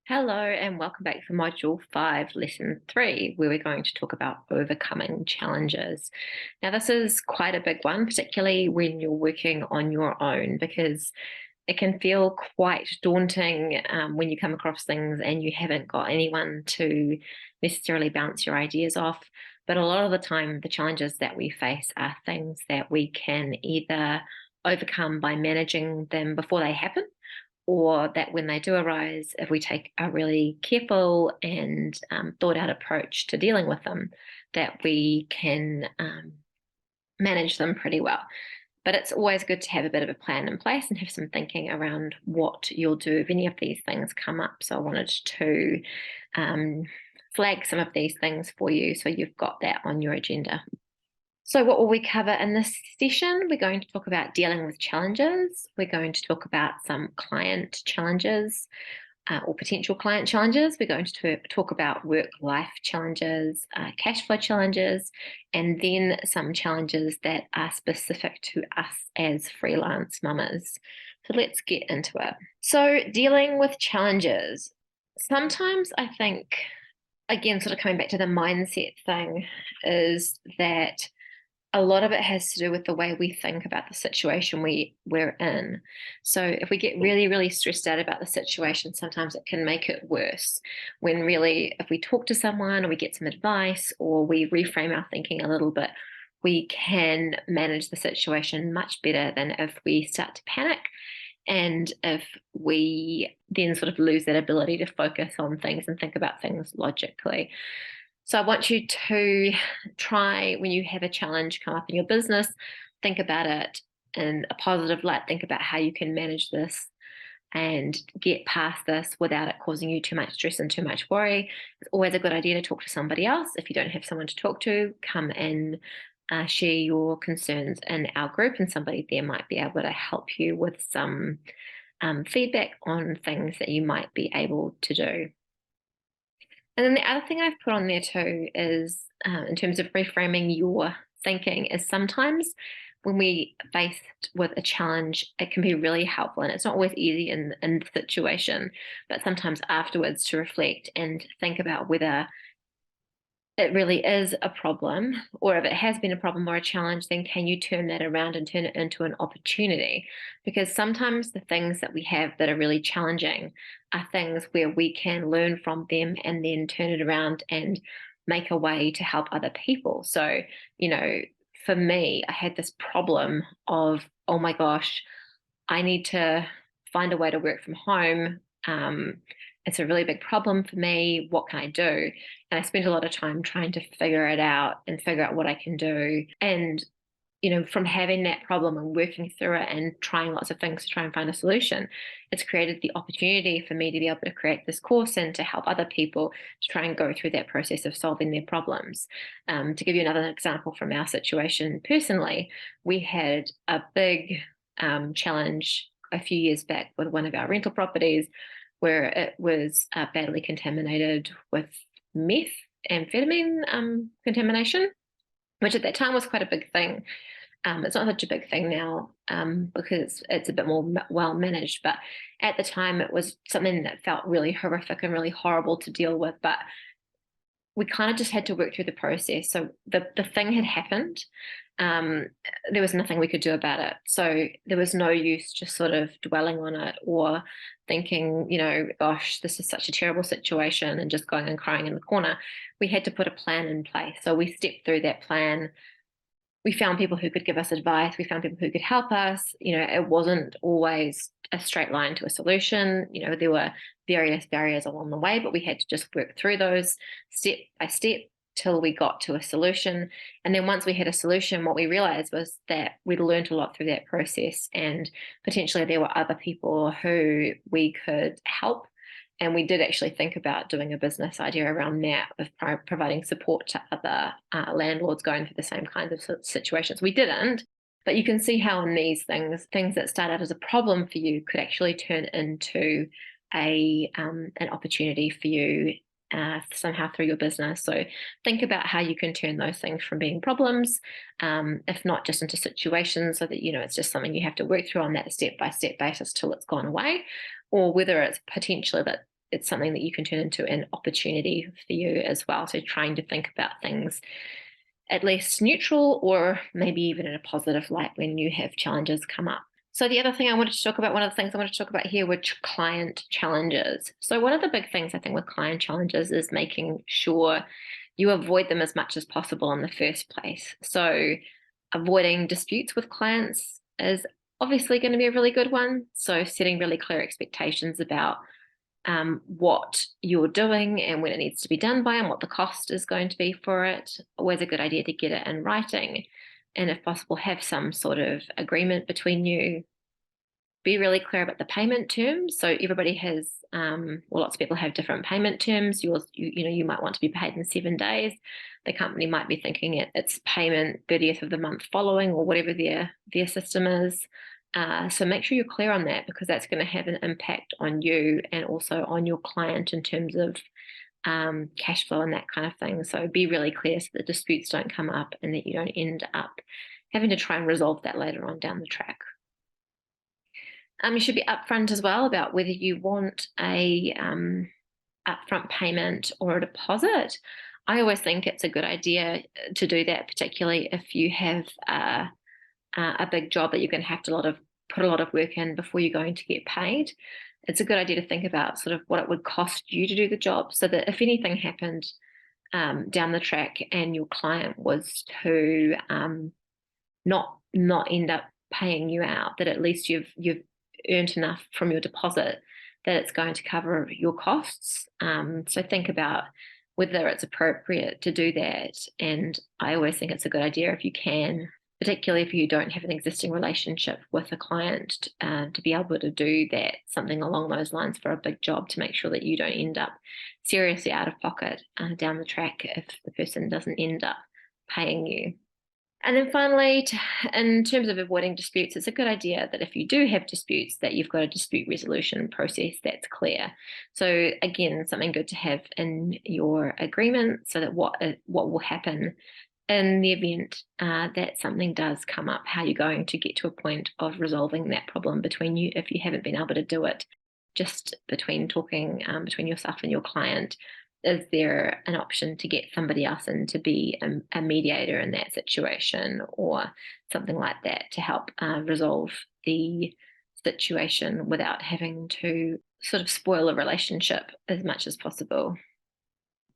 Hello and welcome back for Module 5, Lesson 3, where we're going to talk about overcoming challenges. Now, this is quite a big one, particularly when you're working on your own, because it can feel quite daunting when you come across things and you haven't got anyone to necessarily bounce your ideas off. But a lot of the time, the challenges that we face are things that we can either overcome by managing them before they happen, or that when they do arise, if we take a really careful and thought out approach to dealing with them, that we can manage them pretty well. But it's always good to have a bit of a plan in place and have some thinking around what you'll do if any of these things come up. So I wanted to um, flag some of these things for you so you've got that on your agenda. So what will we cover in this session? We're going to talk about dealing with challenges. We're going to talk about some client challenges or potential client challenges. We're going to talk about work-life challenges, cash flow challenges, and then some challenges that are specific to us as freelance mamas. So let's get into it. So dealing with challenges. Sometimes I think, again, sort of coming back to the mindset thing, is that a lot of it has to do with the way we think about the situation we're in. So if we get really, really stressed out about the situation, sometimes it can make it worse. When really, if we talk to someone or we get some advice or we reframe our thinking a little bit, we can manage the situation much better than if we start to panic and if we then sort of lose that ability to focus on things and think about things logically. So I want you to try, when you have a challenge come up in your business, think about it in a positive light. Think about how you can manage this and get past this without it causing you too much stress and too much worry. It's always a good idea to talk to somebody else. If you don't have someone to talk to, come and share your concerns in our group, and somebody there might be able to help you with some feedback on things that you might be able to do. And then the other thing I've put on there too is, in terms of reframing your thinking, is sometimes when we faced with a challenge, it can be really helpful, and it's not always easy in the situation, but sometimes afterwards to reflect and think about whether it really is a problem, or if it has been a problem or a challenge, then can you turn that around and turn it into an opportunity? Because sometimes the things that we have that are really challenging are things where we can learn from them and then turn it around and make a way to help other people. So, for me, I had this problem of, oh my gosh, I need to find a way to work from home. It's a really big problem for me. What can I do? And I spent a lot of time trying to figure it out and figure out what I can do. And, from having that problem and working through it and trying lots of things to try and find a solution, it's created the opportunity for me to be able to create this course and to help other people to try and go through that process of solving their problems. To give you another example from our situation personally, we had a big challenge a few years back with one of our rental properties where it was badly contaminated with methamphetamine contamination, which at that time was quite a big thing. It's not such a big thing now because it's a bit more well managed, but at the time it was something that felt really horrific and really horrible to deal with. But we kind of just had to work through the process. So the thing had happened. There was nothing we could do about it. So there was no use just sort of dwelling on it or thinking, gosh, this is such a terrible situation and just going and crying in the corner. We had to put a plan in place. So we stepped through that plan. We found people who could give us advice. We found people who could help us. It wasn't always a straight line to a solution. There were various barriers along the way, but we had to just work through those step by step till we got to a solution. And then once we had a solution, what we realized was that we'd learned a lot through that process, and potentially there were other people who we could help. And we did actually think about doing a business idea around that of providing support to other landlords going through the same kinds of situations. We didn't, but you can see how in these things that start out as a problem for you could actually turn into an opportunity for you somehow through your business. So think about how you can turn those things from being problems, if not just into situations, so that it's just something you have to work through on that step-by-step basis till it's gone away, or whether it's potentially that it's something that you can turn into an opportunity for you as well. So trying to think about things at least neutral, or maybe even in a positive light when you have challenges come up. So the other thing I wanted to talk about, one of the things I wanted to talk about here were client challenges. So one of the big things I think with client challenges is making sure you avoid them as much as possible in the first place. So avoiding disputes with clients is obviously going to be a really good one. So setting really clear expectations about what you're doing and when it needs to be done by and what the cost is going to be for it. Always a good idea to get it in writing, and if possible have some sort of agreement between you. Be really clear about the payment terms. So everybody has, lots of people have different payment terms. You might want to be paid in 7 days. The company might be thinking it's payment 30th of the month following, or whatever their system is. So make sure you're clear on that, because that's going to have an impact on you and also on your client in terms of cash flow and that kind of thing. So be really clear so that disputes don't come up and that you don't end up having to try and resolve that later on down the track. You should be upfront as well about whether you want a upfront payment or a deposit. I always think it's a good idea to do that, particularly if you have a big job that you're going to have to put a lot of work in before you're going to get paid. It's a good idea to think about sort of what it would cost you to do the job, so that if anything happened down the track and your client was to not end up paying you out, that at least you've earned enough from your deposit that it's going to cover your costs. So think about whether it's appropriate to do that. And I always think it's a good idea if you can, particularly if you don't have an existing relationship with a client, to be able to do that, something along those lines for a big job, to make sure that you don't end up seriously out of pocket down the track if the person doesn't end up paying you. And then finally, in terms of avoiding disputes, it's a good idea that if you do have disputes, that you've got a dispute resolution process that's clear. So again, something good to have in your agreement, so that what will happen in the event that something does come up, how you're going to get to a point of resolving that problem between you if you haven't been able to do it just between talking between yourself and your client. Is there an option to get somebody else in to be a mediator in that situation, or something like that, to help resolve the situation without having to sort of spoil a relationship as much as possible?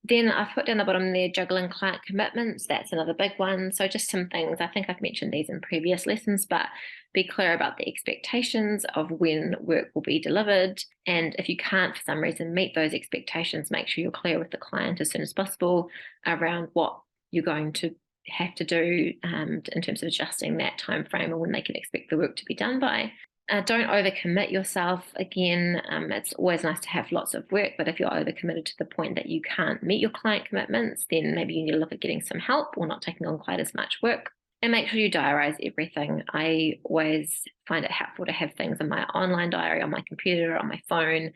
Then I've put down the bottom there, juggling client commitments. That's another big one. So just some things, I think I've mentioned these in previous lessons, but be clear about the expectations of when work will be delivered. And if you can't, for some reason, meet those expectations, make sure you're clear with the client as soon as possible around what you're going to have to do in terms of adjusting that time frame and when they can expect the work to be done by. Don't overcommit yourself. Again, it's always nice to have lots of work, but if you're overcommitted to the point that you can't meet your client commitments, then maybe you need to look at getting some help or not taking on quite as much work. And make sure you diarize everything. I always find it helpful to have things in my online diary, on my computer, on my phone,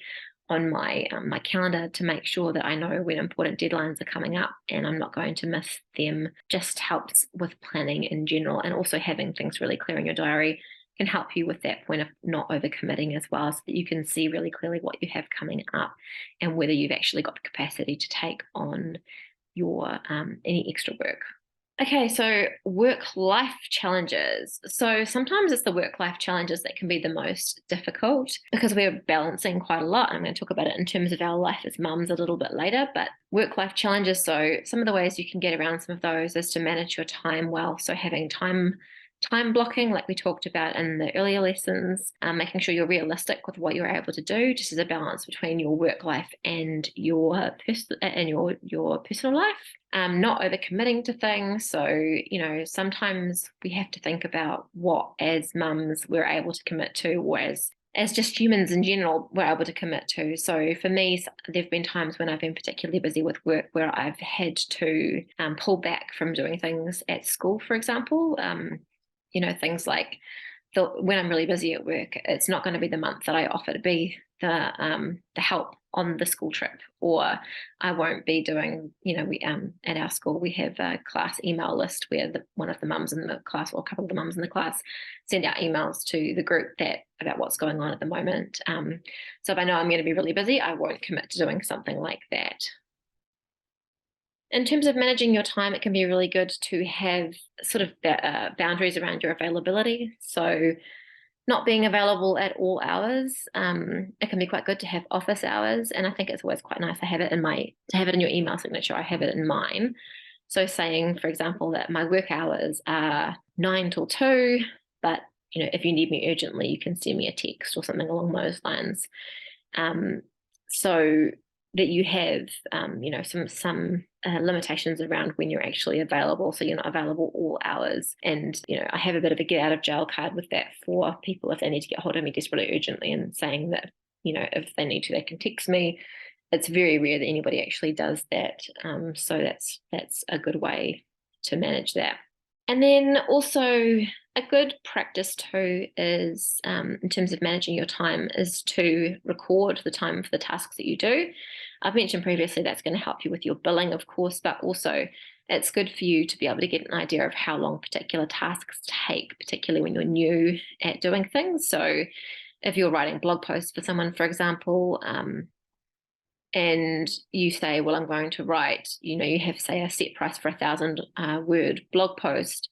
on my calendar, to make sure that I know when important deadlines are coming up and I'm not going to miss them. Just helps with planning in general, and also having things really clear in your diary can help you with that point of not overcommitting as well, so that you can see really clearly what you have coming up and whether you've actually got the capacity to take on your any extra work. Okay, so work-life challenges. So sometimes it's the work-life challenges that can be the most difficult, because we're balancing quite a lot. And I'm going to talk about it in terms of our life as mums a little bit later, but work-life challenges. So some of the ways you can get around some of those is to manage your time well. So having time blocking, like we talked about in the earlier lessons, making sure you're realistic with what you're able to do, just as a balance between your work life and your personal life. Not overcommitting to things. So, sometimes we have to think about what, as mums, we're able to commit to, or as just humans in general, we're able to commit to. So for me, there've been times when I've been particularly busy with work where I've had to pull back from doing things at school, for example. Things like when I'm really busy at work, it's not going to be the month that I offer to be the help on the school trip, or I won't be doing, we at our school we have a class email list where one of the mums in the class, or a couple of the mums in the class, send out emails to the group about what's going on at the moment. So if I know I'm going to be really busy, I won't commit to doing something like that. In terms of managing your time, it can be really good to have sort of boundaries around your availability. So not being available at all hours. It can be quite good to have office hours, and I think it's always quite nice to have it in your email signature. I have it in mine. So saying, for example, that my work hours are 9 till 2, but if you need me urgently, you can send me a text or something along those lines. So that you have, some limitations around when you're actually available. So you're not available all hours. And, I have a bit of a get out of jail card with that for people if they need to get hold of me desperately urgently, and saying that, if they need to, they can text me. It's very rare that anybody actually does that. So that's a good way to manage that. And then also a good practice too is, in terms of managing your time, is to record the time for the tasks that you do. I've mentioned previously that's going to help you with your billing, of course, but also it's good for you to be able to get an idea of how long particular tasks take, particularly when you're new at doing things. So if you're writing blog posts for someone, for example, and you say, well, I'm going to write, you have, say, a set price for 1,000 word blog post,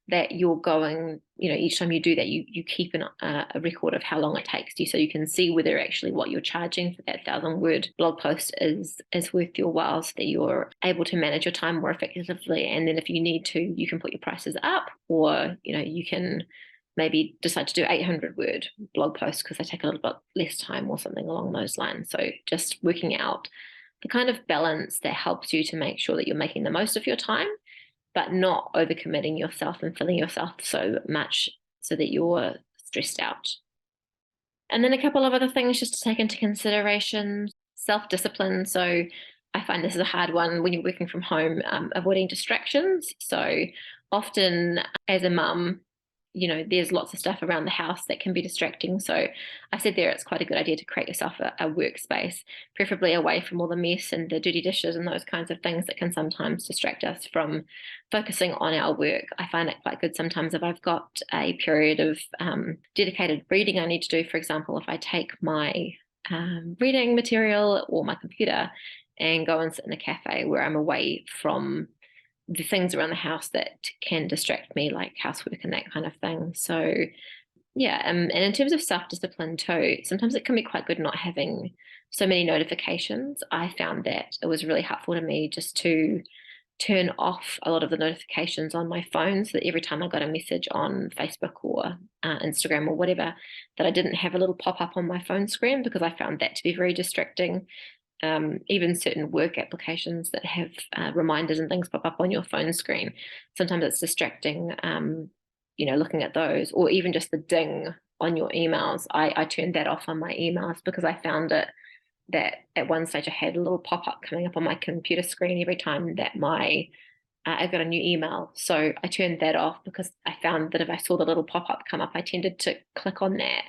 that you're going, each time you do that, you keep a record of how long it takes you, so you can see whether actually what you're charging for that 1,000 word blog post is worth your while, so that you're able to manage your time more effectively. And then if you need to, you can put your prices up, or, you can maybe decide to do 800 word blog posts because they take a little bit less time or something along those lines. So just working out the kind of balance that helps you to make sure that you're making the most of your time, but not overcommitting yourself and filling yourself so much so that you're stressed out. And then a couple of other things just to take into consideration: self-discipline. So I find this is a hard one when you're working from home, avoiding distractions. So often as a mum, there's lots of stuff around the house that can be distracting. So I said there, it's quite a good idea to create yourself a workspace, preferably away from all the mess and the dirty dishes and those kinds of things that can sometimes distract us from focusing on our work. I find it quite good sometimes if I've got a period of dedicated reading I need to do. For example, if I take my reading material or my computer and go and sit in a cafe where I'm away from the things around the house that can distract me, like housework and that kind of thing. So yeah, and in terms of self-discipline too, sometimes it can be quite good not having so many notifications. I found that it was really helpful to me just to turn off a lot of the notifications on my phone, so that every time I got a message on Facebook or Instagram or whatever, that I didn't have a little pop-up on my phone screen, because I found that to be very distracting. Even certain work applications that have reminders and things pop up on your phone screen, sometimes it's distracting, looking at those, or even just the ding on your emails. I turned that off on my emails, because I found it that at one stage I had a little pop-up coming up on my computer screen every time that I got a new email. So I turned that off, because I found that if I saw the little pop-up come up, I tended to click on that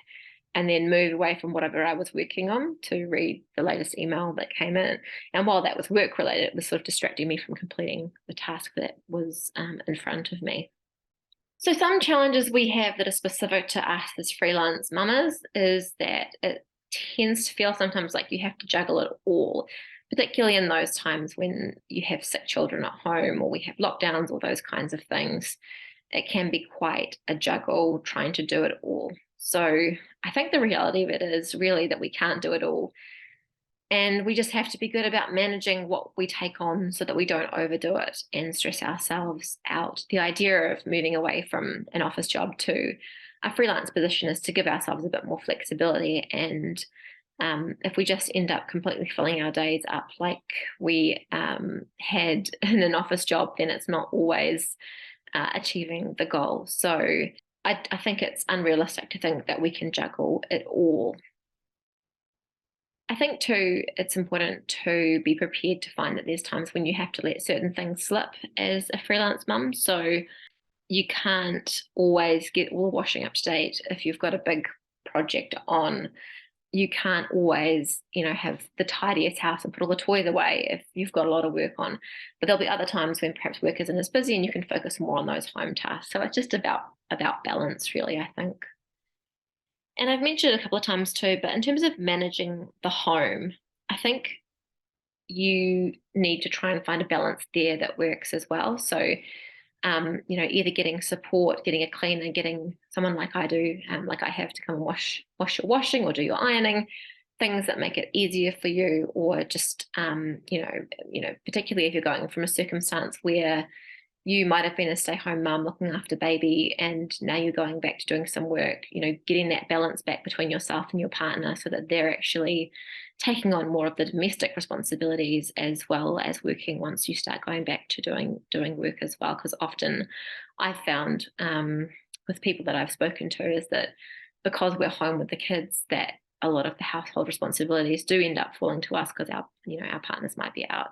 and then move away from whatever I was working on to read the latest email that came in. And while that was work related, it was sort of distracting me from completing the task that was in front of me. So some challenges we have that are specific to us as freelance mamas is that it tends to feel sometimes like you have to juggle it all, particularly in those times when you have sick children at home, or we have lockdowns, or those kinds of things. It can be quite a juggle trying to do it all. So I think the reality of it is really that we can't do it all. And we just have to be good about managing what we take on, so that we don't overdo it and stress ourselves out. The idea of moving away from an office job to a freelance position is to give ourselves a bit more flexibility. And if we just end up completely filling our days up like we had in an office job, then it's not always achieving the goal. So I think it's unrealistic to think that we can juggle it all. I think too, it's important to be prepared to find that there's times when you have to let certain things slip as a freelance mum. So you can't always get all the washing up to date if you've got a big project on. you can't always, have the tidiest house and put all the toys away if you've got a lot of work on. But there'll be other times when perhaps work isn't as busy and you can focus more on those home tasks. So it's just about balance, really, I think. And I've mentioned it a couple of times too, but in terms of managing the home, I think you need to try and find a balance there that works as well. So either getting support, getting a cleaner, getting someone like I do, like I have, to come and wash your washing or do your ironing, things that make it easier for you, or just particularly if you're going from a circumstance where you might have been a stay-home mum looking after baby and now you're going back to doing some work, getting that balance back between yourself and your partner so that they're actually taking on more of the domestic responsibilities as well as working once you start going back to doing work as well. Because often I've found with people that I've spoken to is that because we're home with the kids, that a lot of the household responsibilities do end up falling to us because our partners might be out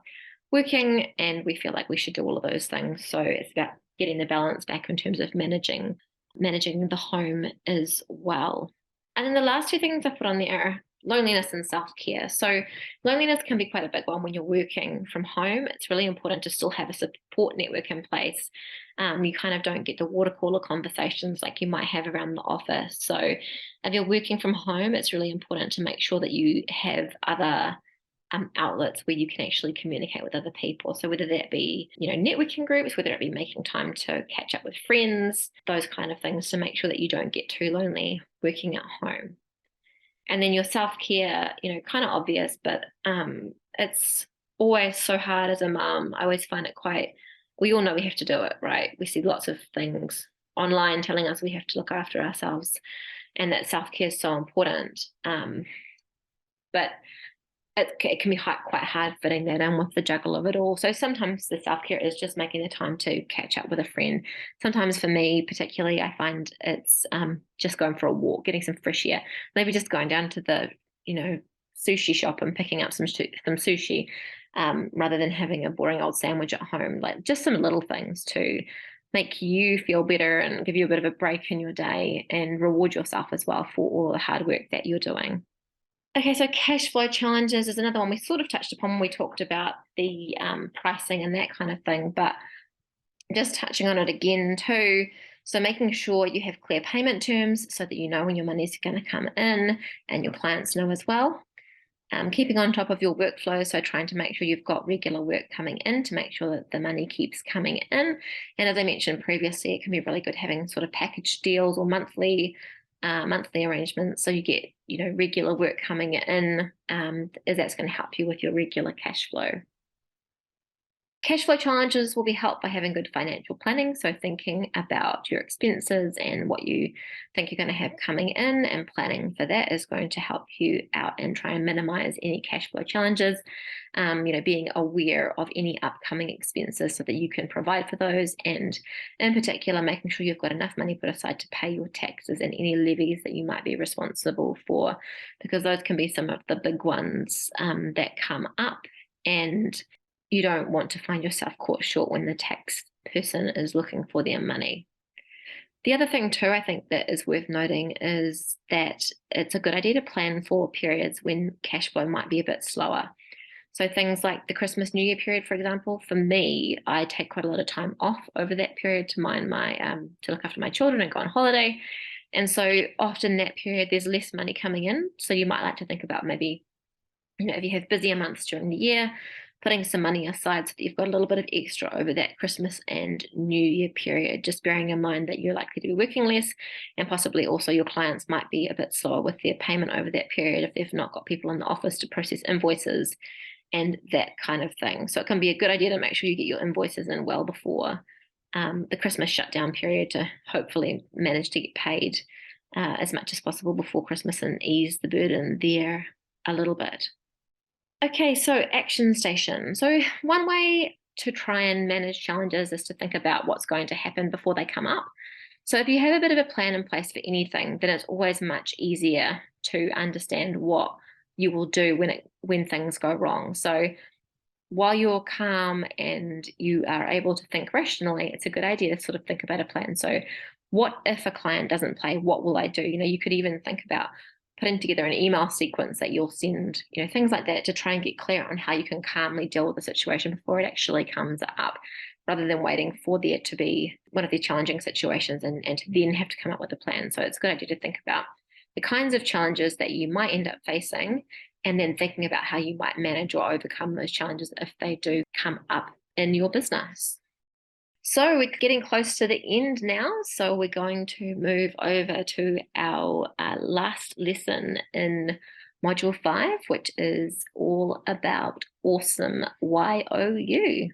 working and we feel like we should do all of those things. So it's about getting the balance back in terms of managing the home as well. And then the last two things I put on there are loneliness and self-care. So loneliness can be quite a big one when you're working from home. It's really important to still have a support network in place. You kind of don't get the water cooler conversations like you might have around the office. So if you're working from home, it's really important to make sure that you have other outlets where you can actually communicate with other people. So whether that be, networking groups, whether it be making time to catch up with friends, those kind of things, to make sure that you don't get too lonely working at home. And then your self-care, kind of obvious, but it's always so hard as a mum. I always find it we all know we have to do it, right? We see lots of things online telling us we have to look after ourselves and that self-care is so important. But it can be quite hard fitting that in with the juggle of it all. So sometimes the self-care is just making the time to catch up with a friend. Sometimes for me particularly, I find it's just going for a walk, getting some fresh air, maybe just going down to the sushi shop and picking up some sushi, rather than having a boring old sandwich at home. Like just some little things to make you feel better and give you a bit of a break in your day and reward yourself as well for all the hard work that you're doing. Okay, so cash flow challenges is another one we sort of touched upon when we talked about the pricing and that kind of thing, but just touching on it again too. So making sure you have clear payment terms so that you know when your money's going to come in and your clients know as well. Keeping on top of your workflow, so trying to make sure you've got regular work coming in to make sure that the money keeps coming in. And as I mentioned previously, it can be really good having sort of package deals or monthly arrangements, so you get regular work coming in, as that's going to help you with your regular cash flow. Cash flow challenges will be helped by having good financial planning, so thinking about your expenses and what you think you're going to have coming in, and planning for that is going to help you out and try and minimize any cash flow challenges. Being aware of any upcoming expenses so that you can provide for those, and in particular making sure you've got enough money put aside to pay your taxes and any levies that you might be responsible for, because those can be some of the big ones that come up, and you don't want to find yourself caught short when the tax person is looking for their money. The other thing too, I think that is worth noting is that it's a good idea to plan for periods when cash flow might be a bit slower. So things like the Christmas New Year period, for example, for me, I take quite a lot of time off over that period to mind to look after my children and go on holiday. And so often that period, there's less money coming in. So you might like to think about maybe, if you have busier months during the year, putting some money aside so that you've got a little bit of extra over that Christmas and New Year period, just bearing in mind that you're likely to be working less, and possibly also your clients might be a bit slower with their payment over that period if they've not got people in the office to process invoices and that kind of thing. So it can be a good idea to make sure you get your invoices in well before the Christmas shutdown period, to hopefully manage to get paid as much as possible before Christmas and ease the burden there a little bit. Okay, so action station. So one way to try and manage challenges is to think about what's going to happen before they come up. So if you have a bit of a plan in place for anything, then it's always much easier to understand what you will do when things go wrong. So while you're calm and you are able to think rationally, it's a good idea to sort of think about a plan. So what if a client doesn't play? What will I do? You could even think about, putting together an email sequence that you'll send, things like that, to try and get clear on how you can calmly deal with the situation before it actually comes up, rather than waiting for there to be one of the challenging situations and to then have to come up with a plan. So it's a good idea to think about the kinds of challenges that you might end up facing, and then thinking about how you might manage or overcome those challenges if they do come up in your business. So we're getting close to the end now. So we're going to move over to our last lesson in Module 5, which is all about awesome YOU.